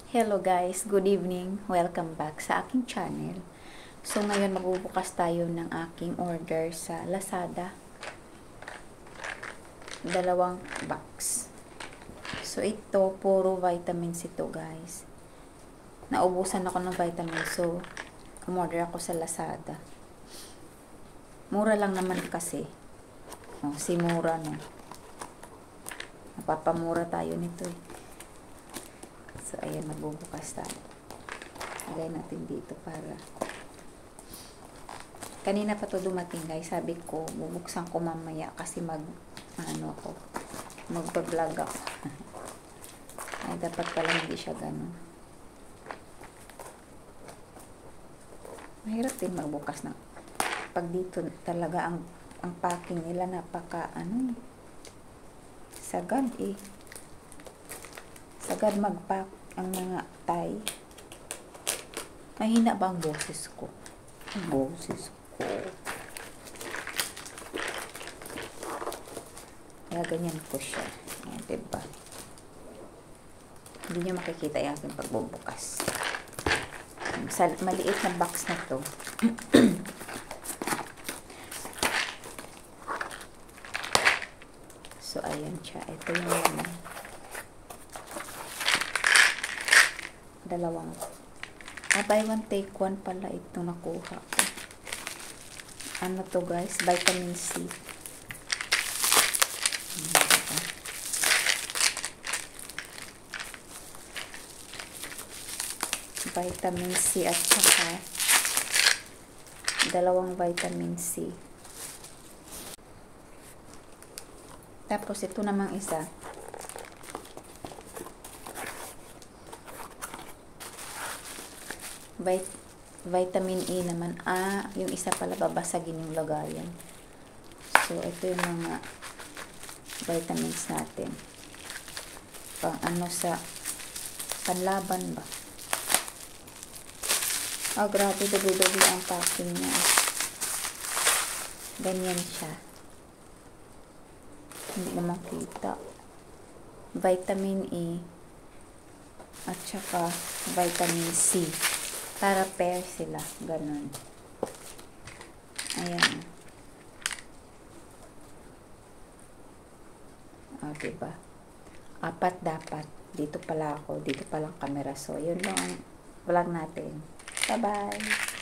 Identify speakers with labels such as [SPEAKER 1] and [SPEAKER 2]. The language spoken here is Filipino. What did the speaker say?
[SPEAKER 1] Hello guys, good evening. Welcome back sa aking channel. So ngayon magbubukas tayo ng aking order sa Lazada. 2 box. So ito, puro vitamins ito guys. Naubusan ako ng vitamins, so umorder ako sa Lazada. Mura lang naman kasi. Oh, si mura no. Napapamura tayo nito eh. So, ayan, magbubukas tayo. Lagay natin dito para... Kanina pa to dumating, guys. Sabi ko, bubuksan ko mamaya kasi magpa-vlog ako. Ay, dapat pala hindi siya ganun. Mahirap din magbukas ng... Pag dito talaga ang packing nila napaka, sagad eh. Sagad mag-pack ang mga Thai. Mahina ba ang boses ko? Ang boses ko. Kaya ganyan ko siya. Ayan, diba? Hindi nyo makikita yung aking pagbubukas. Sa maliit na box na to. So, ayan siya. Ito yung dalawang buy one take one pala itong nakuha ko. Ano to guys? Vitamin C. Vitamin C at saka dalawang vitamin C. Tapos ito namang isa. Vitamin E naman. Yung isa pala babasagin yung lagayan. So, ito yung mga vitamins natin. Pang sa panlaban ba? Grabe, doble-doble ang packing niya. Ganyan siya. Hindi naman kita. Vitamin E at saka vitamin C. Para pair sila. Ganon. Ayan. Diba? 4 dapat. Dito pala ako. Dito palang camera. So, yun lang ang vlog natin. Bye-bye!